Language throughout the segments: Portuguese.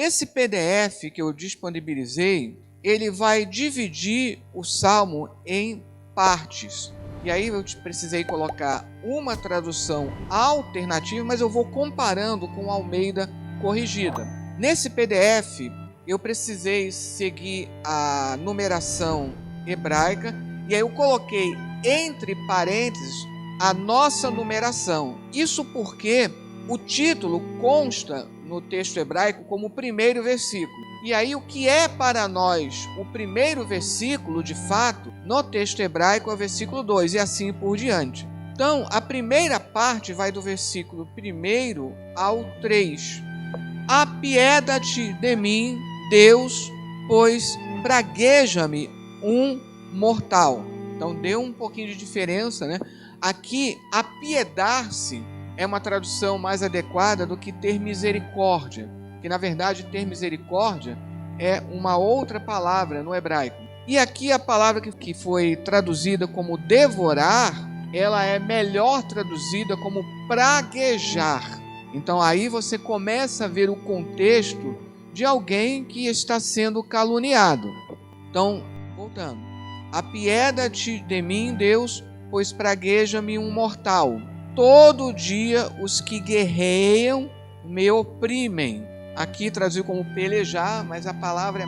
Esse PDF que eu disponibilizei, ele vai dividir o Salmo em partes. E aí eu precisei colocar uma tradução alternativa, mas eu vou comparando com a Almeida corrigida. Nesse PDF, eu precisei seguir a numeração hebraica, e aí eu coloquei entre parênteses a nossa numeração. Isso porque o título consta no texto hebraico como o primeiro versículo. E aí o que é para nós o primeiro versículo, de fato, no texto hebraico é o versículo 2 e assim por diante. Então, a primeira parte vai do versículo 1 ao 3. Apieda-te de mim, Deus, pois pragueja-me um mortal. Então, deu um pouquinho de diferença, né? Aqui, apiedar-se é uma tradução mais adequada do que ter misericórdia, que na verdade ter misericórdia é uma outra palavra no hebraico. E aqui a palavra que foi traduzida como devorar, ela é melhor traduzida como praguejar. Então aí você começa a ver o contexto de alguém que está sendo caluniado. Então, voltando. Apieda-te de mim, Deus, pois pragueja-me um mortal. Todo dia os que guerreiam me oprimem. Aqui traduzido como pelejar, mas a palavra é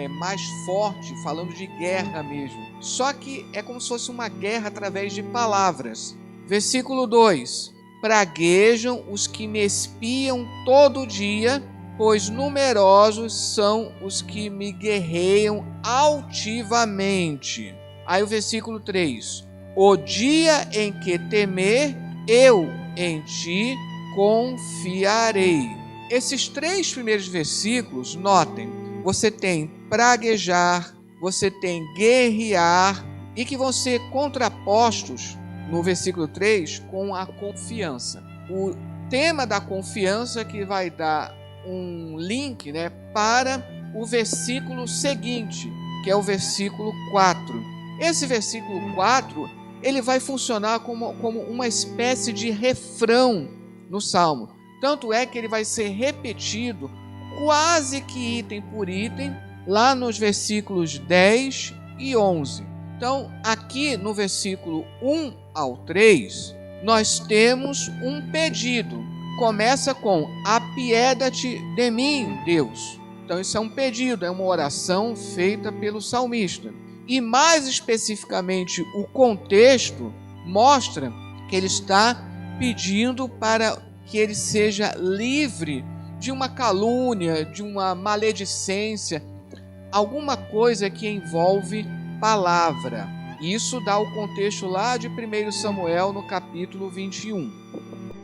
mais forte, falando de guerra mesmo. Só que é como se fosse uma guerra através de palavras. Versículo 2. Praguejam os que me espiam todo dia, pois numerosos são os que me guerreiam altivamente. Aí o versículo 3. O dia em que temer, eu em ti confiarei. Esses 3 primeiros versículos, notem, você tem praguejar, você tem guerrear, e que vão ser contrapostos no versículo 3 com a confiança. O tema da confiança que vai dar um link, né, para o versículo seguinte, que é o versículo 4. Esse versículo 4, ele vai funcionar como uma espécie de refrão no Salmo. Tanto é que ele vai ser repetido quase que item por item, lá nos versículos 10 e 11. Então, aqui no versículo 1 ao 3, nós temos um pedido. Começa com: apieda-te de mim, Deus. Então, isso é um pedido, é uma oração feita pelo salmista. E mais especificamente, o contexto mostra que ele está pedindo para que ele seja livre de uma calúnia, de uma maledicência, alguma coisa que envolve palavra. Isso dá o contexto lá de 1 Samuel, no capítulo 21.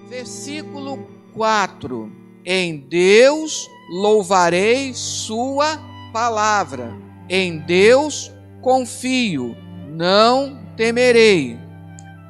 Versículo 4. Em Deus louvarei sua palavra. Em Deus confio, não temerei.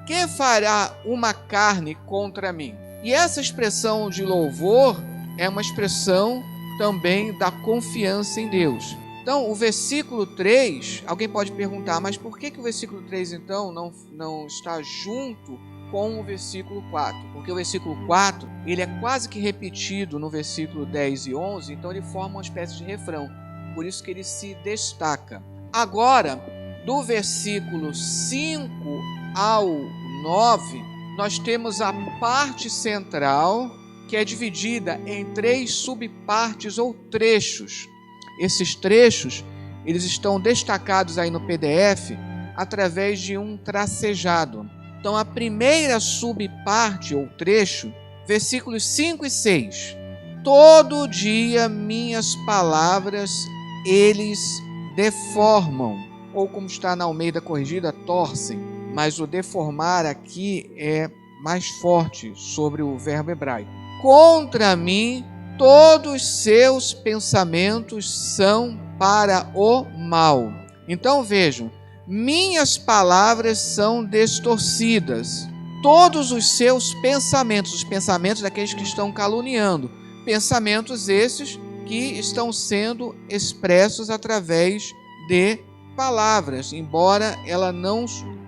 Que fará uma carne contra mim? E essa expressão de louvor é uma expressão também da confiança em Deus. Então, o versículo 3, alguém pode perguntar, mas por que o versículo 3, então, não está junto com o versículo 4? Porque o versículo 4, ele é quase que repetido no versículo 10 e 11, então ele forma uma espécie de refrão. Por isso que ele se destaca. Agora, do versículo 5 ao 9, nós temos a parte central, que é dividida em 3 subpartes ou trechos. Esses trechos, eles estão destacados aí no PDF através de um tracejado. Então, a primeira subparte ou trecho, versículos 5 e 6. Todo dia minhas palavras eles deformam, ou como está na Almeida corrigida, torcem. Mas o deformar aqui é mais forte sobre o verbo hebraico. Contra mim, todos seus pensamentos são para o mal. Então vejam, minhas palavras são distorcidas. Todos os seus pensamentos, os pensamentos daqueles que estão caluniando, pensamentos esses que estão sendo expressos através de palavras, embora ela não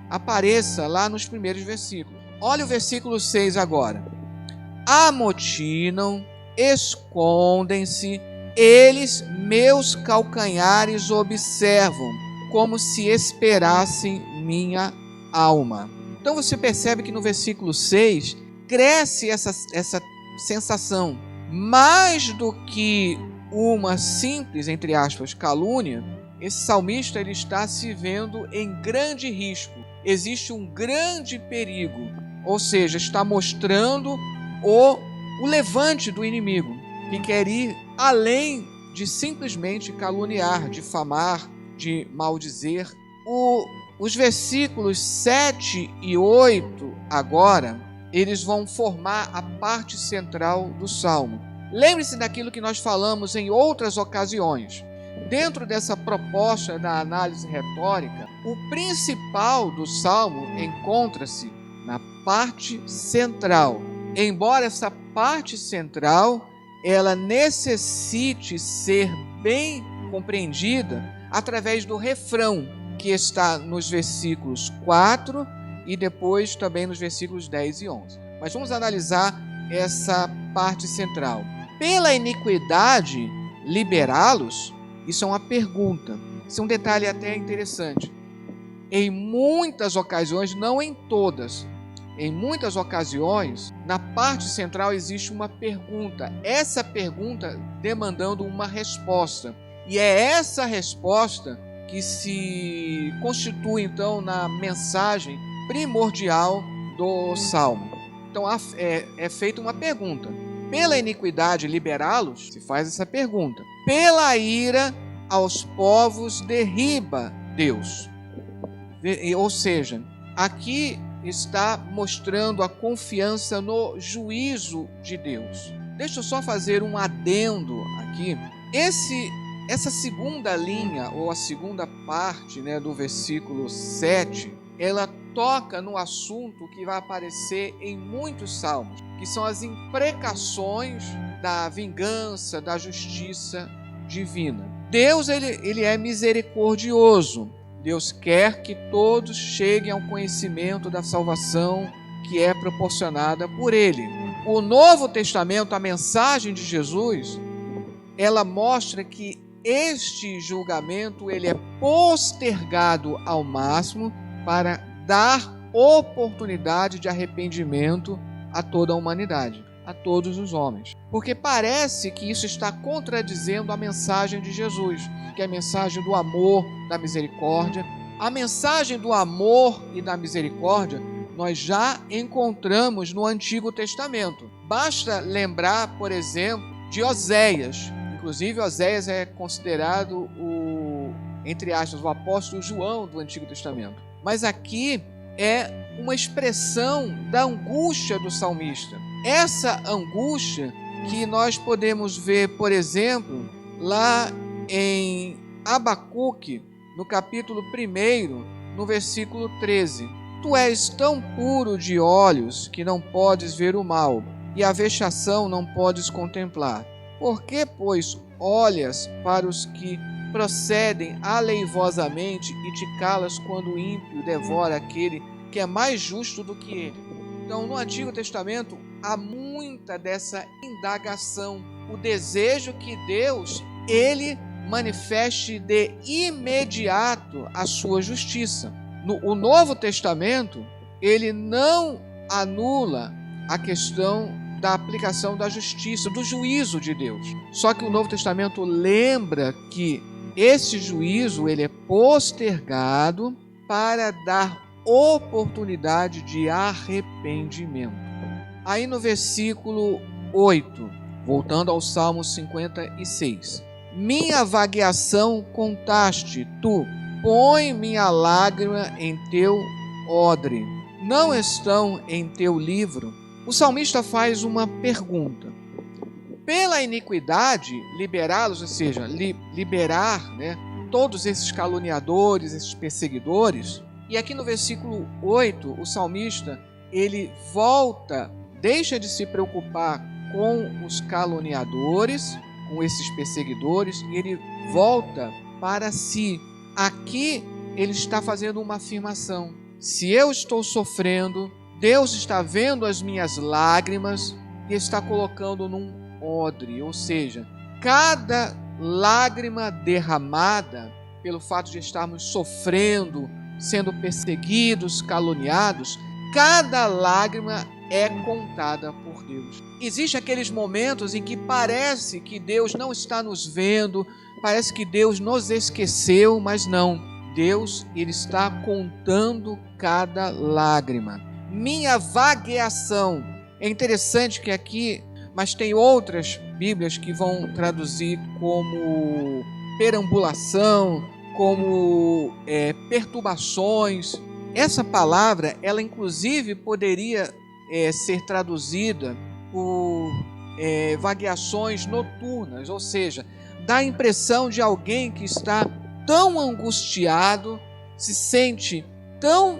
apareça lá nos primeiros versículos. Olha o versículo 6 agora. Amotinam, escondem-se, eles meus calcanhares observam, como se esperassem minha alma. Então você percebe que no versículo 6 cresce essa sensação. Mais do que uma simples, entre aspas, calúnia, esse salmista ele está se vendo em grande risco. Existe um grande perigo, ou seja, está mostrando o levante do inimigo, que quer ir além de simplesmente caluniar, difamar, de maldizer. Os versículos 7 e 8 agora, eles vão formar a parte central do Salmo. Lembre-se daquilo que nós falamos em outras ocasiões. Dentro dessa proposta da análise retórica, o principal do Salmo encontra-se na parte central. Embora essa parte central, ela necessite ser bem compreendida através do refrão, que está nos versículos 4 e depois também nos versículos 10 e 11. Mas vamos analisar essa parte central. Pela iniquidade, liberá-los? Isso é uma pergunta. Isso é um detalhe até interessante. Em muitas ocasiões, não em todas, em muitas ocasiões, na parte central existe uma pergunta. Essa pergunta demandando uma resposta. E é essa resposta que se constitui, então, na mensagem primordial do Salmo. Então, é feita uma pergunta. Pela iniquidade liberá-los? Se faz essa pergunta. Pela ira aos povos derriba Deus. Ou seja, aqui está mostrando a confiança no juízo de Deus. Deixa eu só fazer um adendo aqui. Essa segunda linha, ou a segunda parte, do versículo 7, ela toca no assunto que vai aparecer em muitos salmos, que são as imprecações da vingança, da justiça divina. Deus, ele é misericordioso. Deus quer que todos cheguem ao conhecimento da salvação que é proporcionada por Ele. O Novo Testamento, a mensagem de Jesus, ela mostra que este julgamento ele é postergado ao máximo para dar oportunidade de arrependimento a toda a humanidade, a todos os homens. Porque parece que isso está contradizendo a mensagem de Jesus, que é a mensagem do amor, da misericórdia. A mensagem do amor e da misericórdia nós já encontramos no Antigo Testamento. Basta lembrar, por exemplo, de Oséias. Inclusive, Oséias é considerado entre aspas, o apóstolo João do Antigo Testamento. Mas aqui é uma expressão da angústia do salmista. Essa angústia que nós podemos ver, por exemplo, lá em Abacuque, no capítulo 1, no versículo 13. Tu és tão puro de olhos que não podes ver o mal, e a vexação não podes contemplar. Por que, pois, olhas para os que procedem aleivosamente e te calas quando o ímpio devora aquele que é mais justo do que ele? Então, no Antigo Testamento, há muita dessa indagação, o desejo que Deus, ele manifeste de imediato a sua justiça. O Novo Testamento, ele não anula a questão da aplicação da justiça, do juízo de Deus. Só que o Novo Testamento lembra que esse juízo ele é postergado para dar oportunidade de arrependimento. Aí no versículo 8, voltando ao Salmo 56. Minha vagueação contaste, tu, põe minha lágrima em teu odre. Não estão em teu livro? O salmista faz uma pergunta. Pela iniquidade, liberá-los, ou seja, liberar, todos esses caluniadores, esses perseguidores. E aqui no versículo 8, o salmista, ele volta, deixa de se preocupar com os caluniadores, com esses perseguidores, e ele volta para si. Aqui ele está fazendo uma afirmação. Se eu estou sofrendo, Deus está vendo as minhas lágrimas e está colocando num odre, ou seja, cada lágrima derramada, pelo fato de estarmos sofrendo, sendo perseguidos, caluniados, cada lágrima é contada por Deus. Existem aqueles momentos em que parece que Deus não está nos vendo, parece que Deus nos esqueceu, mas não. Deus, Ele está contando cada lágrima. Minha vagueação. É interessante que aqui, mas tem outras Bíblias que vão traduzir como perambulação, como perturbações. Essa palavra, ela inclusive poderia ser traduzida por vagueações noturnas, ou seja, dá a impressão de alguém que está tão angustiado, se sente tão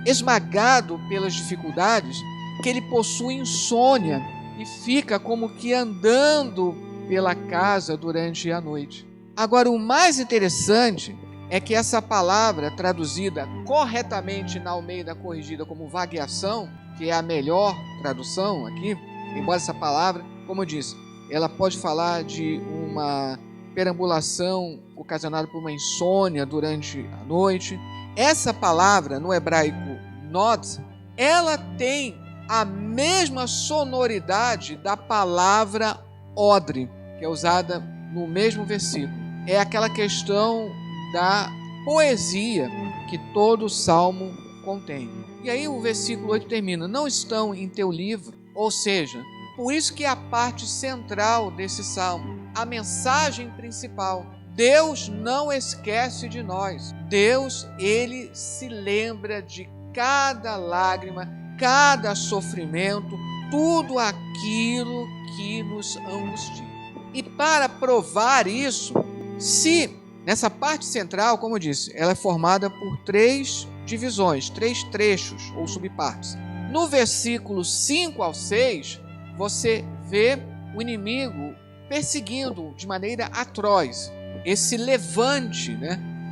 esmagado pelas dificuldades, que ele possui insônia e fica como que andando pela casa durante a noite. Agora, o mais interessante é que essa palavra, traduzida corretamente na Almeida Corrigida como vagueação, que é a melhor tradução aqui, embora essa palavra, como eu disse, ela pode falar de uma perambulação ocasionada por uma insônia durante a noite. Essa palavra, no hebraico nod, ela tem a mesma sonoridade da palavra odre, que é usada no mesmo versículo. É aquela questão da poesia que todo salmo contém. E aí o versículo 8 termina: não estão em teu livro, ou seja, por isso que é a parte central desse salmo, a mensagem principal. Deus não esquece de nós. Deus, Ele se lembra de cada lágrima, cada sofrimento, tudo aquilo que nos angustia. E para provar isso, se nessa parte central, como eu disse, ela é formada por 3 divisões, 3 trechos ou subpartes. No versículo 5 ao 6, você vê o inimigo perseguindo de maneira atroz esse levante,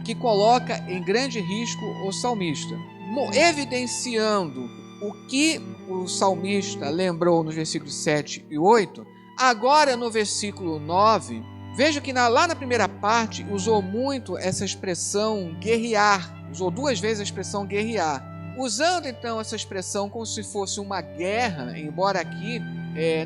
que coloca em grande risco o salmista, evidenciando o que o salmista lembrou nos versículos 7 e 8. Agora no versículo 9, veja que lá na primeira parte usou muito essa expressão guerrear, usou 2 vezes a expressão guerrear, usando então essa expressão como se fosse uma guerra, embora aqui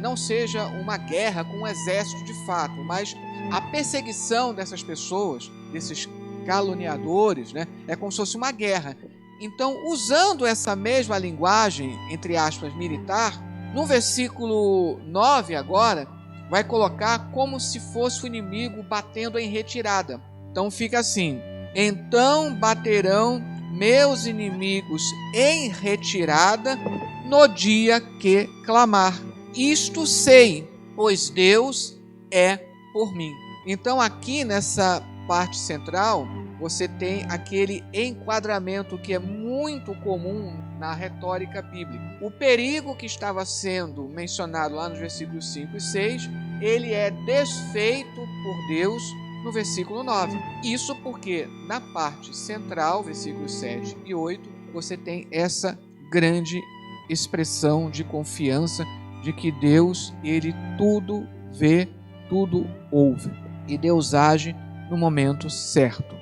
não seja uma guerra com um exército de fato, mas a perseguição dessas pessoas, desses caluniadores, é como se fosse uma guerra. Então, usando essa mesma linguagem, entre aspas, militar, no versículo 9 agora, vai colocar como se fosse o inimigo batendo em retirada. Então fica assim: então baterão meus inimigos em retirada no dia que clamar. Isto sei, pois Deus é por mim. Então aqui nessa parte central, você tem aquele enquadramento que é muito comum na retórica bíblica. O perigo que estava sendo mencionado lá nos versículos 5 e 6, ele é desfeito por Deus no versículo 9. Isso porque na parte central, versículos 7 e 8, você tem essa grande expressão de confiança de que Deus, Ele tudo vê, tudo ouve. E Deus age no momento certo.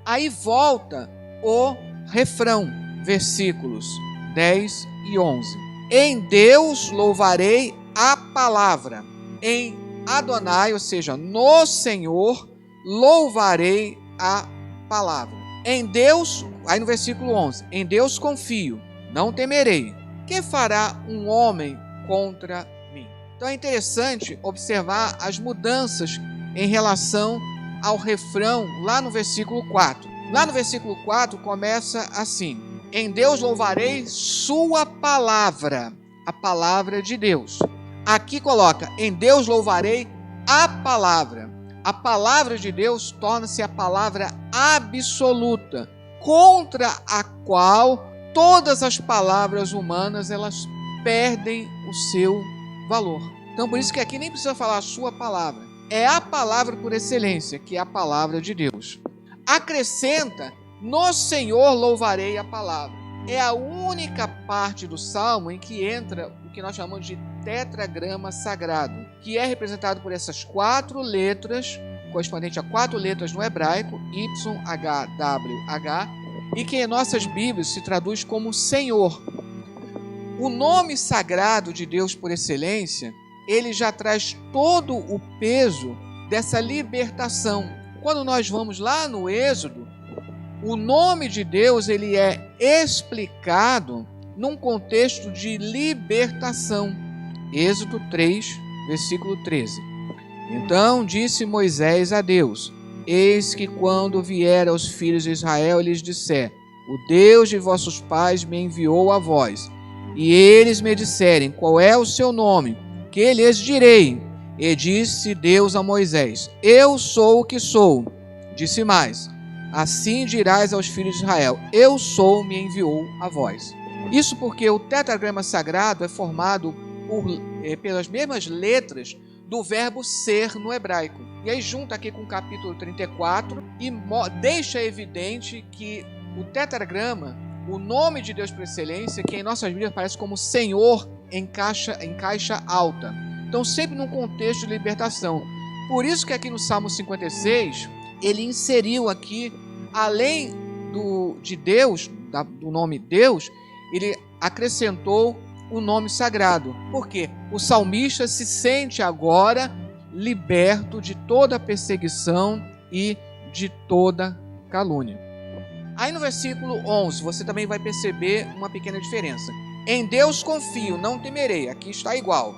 Aí volta o refrão, versículos 10 e 11. Em Deus louvarei a palavra. Em Adonai, ou seja, no Senhor, louvarei a palavra. Em Deus, aí no versículo 11, em Deus confio, não temerei. Que fará um homem contra mim? Então é interessante observar as mudanças em relação ao refrão lá no versículo 4. Lá no versículo 4 começa assim: em Deus louvarei sua palavra, a palavra de Deus. Aqui coloca: em Deus louvarei a palavra. A palavra de Deus torna-se a palavra absoluta, contra a qual todas as palavras humanas elas perdem o seu valor. Então por isso que aqui nem precisa falar a sua palavra. É a palavra por excelência, que é a palavra de Deus. Acrescenta: no Senhor louvarei a palavra. É a única parte do Salmo em que entra o que nós chamamos de tetragrama sagrado, que é representado por essas 4 letras, correspondente a 4 letras no hebraico, YHWH, e que em nossas Bíblias se traduz como Senhor. O nome sagrado de Deus por excelência, ele já traz todo o peso dessa libertação. Quando nós vamos lá no Êxodo, o nome de Deus ele é explicado num contexto de libertação. Êxodo 3, versículo 13. Então disse Moisés a Deus: eis que quando vier aos filhos de Israel e lhes disser: o Deus de vossos pais me enviou a vós, e eles me disserem: qual é o seu nome? Que lhes direi. E disse Deus a Moisés: eu sou o que sou. Disse mais: assim dirás aos filhos de Israel: eu sou, me enviou a vós. Isso porque o tetragrama sagrado é formado pelas mesmas letras do verbo ser no hebraico. E aí junta aqui com o capítulo 34 e deixa evidente que o tetragrama, o nome de Deus por excelência, que em nossas Bíblias aparece como Senhor em caixa alta. Então sempre num contexto de libertação. Por isso que aqui no Salmo 56, ele inseriu aqui, além de Deus, do nome Deus, ele acrescentou o nome sagrado. Por quê? O salmista se sente agora liberto de toda perseguição e de toda calúnia. Aí no versículo 11, você também vai perceber uma pequena diferença. Em Deus confio, não temerei. Aqui está igual.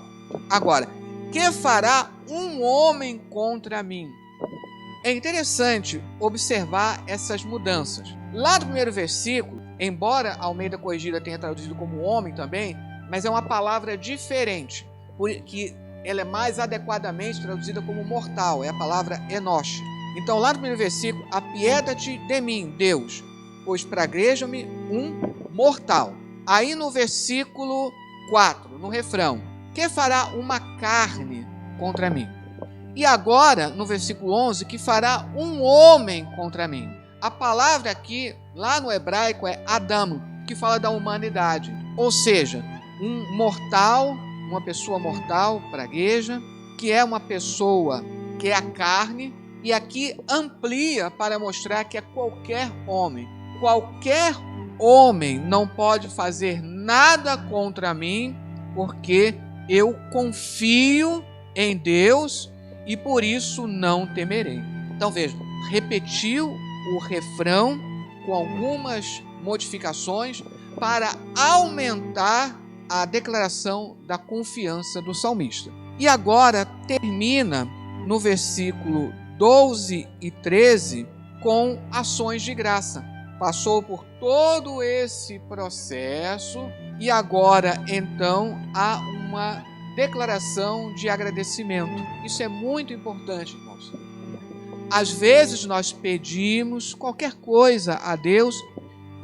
Agora, que fará um homem contra mim? É interessante observar essas mudanças. Lá no primeiro versículo, embora a Almeida Corrigida tenha traduzido como homem também, mas é uma palavra diferente, porque ela é mais adequadamente traduzida como mortal, é a palavra Enosh. Então lá no primeiro versículo, apieda-te de mim, Deus, pois pragueja-me um mortal. Aí no versículo 4, no refrão, que fará uma carne contra mim? E agora, no versículo 11, que fará um homem contra mim? A palavra aqui, lá no hebraico, é Adam, que fala da humanidade. Ou seja, um mortal, uma pessoa mortal, pragueja, que é uma pessoa que é a carne, e aqui amplia para mostrar que é qualquer homem. Qualquer homem não pode fazer nada contra mim, porque eu confio em Deus e por isso não temerei. Então veja, repetiu o refrão com algumas modificações para aumentar a declaração da confiança do salmista. E agora termina no versículo 12 e 13 com ações de graça. Passou por todo esse processo e agora então há uma declaração de agradecimento. Isso é muito importante, irmãos. Às vezes nós pedimos qualquer coisa a Deus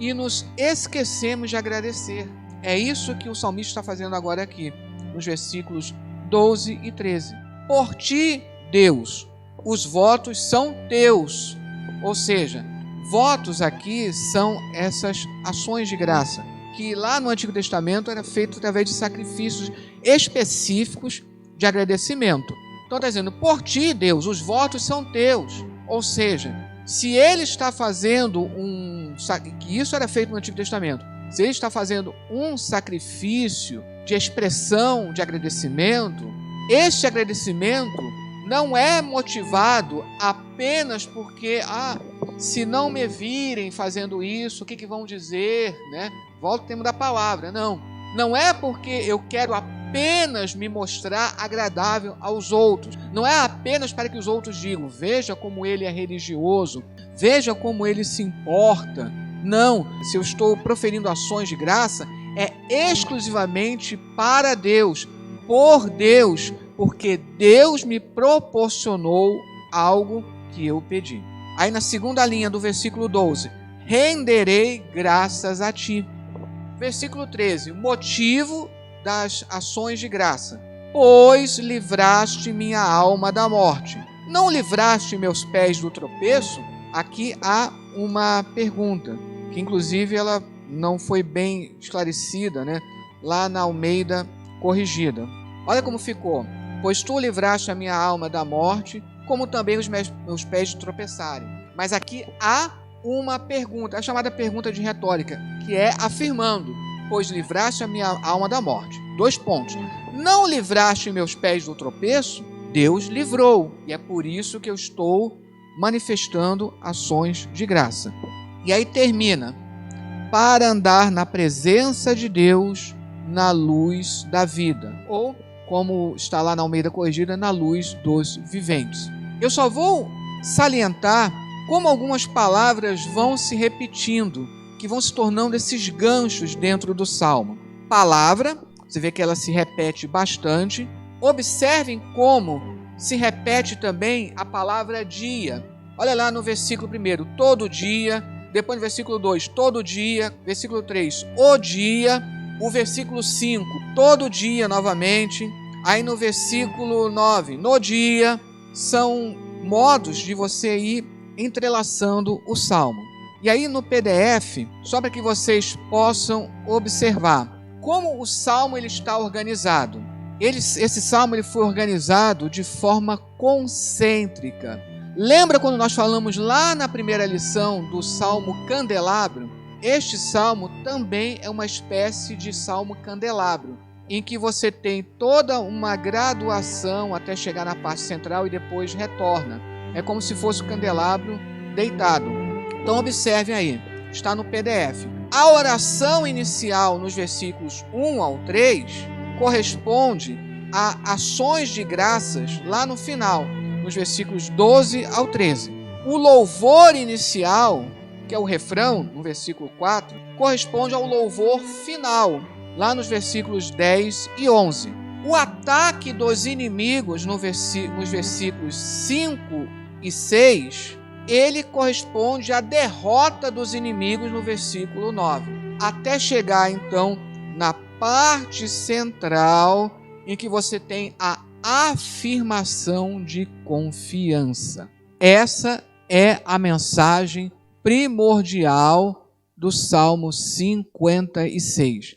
e nos esquecemos de agradecer. É isso que o salmista está fazendo agora aqui, nos versículos 12 e 13. Por ti, Deus, os votos são teus. Ou seja, votos aqui são essas ações de graça, que lá no Antigo Testamento era feito através de sacrifícios específicos de agradecimento. Então está dizendo, por ti, Deus, os votos são teus. Ou seja, se ele está fazendo que isso era feito no Antigo Testamento, se ele está fazendo um sacrifício de expressão de agradecimento, este agradecimento não é motivado apenas porque, se não me virem fazendo isso, o que vão dizer, né? Volta ao tema da palavra. Não é porque eu quero apenas me mostrar agradável aos outros. Não é apenas para que os outros digam, veja como ele é religioso, veja como ele se importa. Não, se eu estou proferindo ações de graça, é exclusivamente para Deus, por Deus, porque Deus me proporcionou algo que eu pedi. Aí na segunda linha do versículo 12, renderei graças a ti. Versículo 13, motivo das ações de graça. Pois livraste minha alma da morte. Não livraste meus pés do tropeço? Aqui há uma pergunta, que inclusive ela não foi bem esclarecida, né? Lá na Almeida Corrigida. Olha como ficou. Pois tu livraste a minha alma da morte, como também os meus pés de tropeçarem. Mas aqui há uma pergunta, a chamada pergunta de retórica, que é afirmando: pois livraste a minha alma da morte. 2 pontos. Não livraste meus pés do tropeço? Deus livrou. E é por isso que eu estou manifestando ações de graça. E aí termina: para andar na presença de Deus na luz da vida. Ou, como está lá na Almeida Corrigida, na luz dos viventes. Eu só vou salientar como algumas palavras vão se repetindo, que vão se tornando esses ganchos dentro do Salmo. Palavra, você vê que ela se repete bastante. Observem como se repete também a palavra dia. Olha lá no versículo 1, todo dia. Depois no versículo 2, todo dia. Versículo 3, o dia. O versículo 5, todo dia novamente. Aí no versículo 9, no dia. São modos de você ir entrelaçando o Salmo. E aí no PDF, só para que vocês possam observar como o Salmo ele está organizado. Esse Salmo ele foi organizado de forma concêntrica. Lembra quando nós falamos lá na primeira lição do Salmo Candelabro? Este Salmo também é uma espécie de Salmo Candelabro, em que você tem toda uma graduação até chegar na parte central e depois retorna. É como se fosse o candelabro deitado. Então observem aí, está no PDF. A oração inicial nos versículos 1 ao 3 corresponde a ações de graças lá no final, nos versículos 12 ao 13. O louvor inicial, que é o refrão, no versículo 4, corresponde ao louvor final, lá nos versículos 10 e 11. O ataque dos inimigos nos versículos 5 e 6, ele corresponde à derrota dos inimigos no versículo 9, até chegar então na parte central em que você tem a afirmação de confiança. Essa é a mensagem primordial do Salmo 56.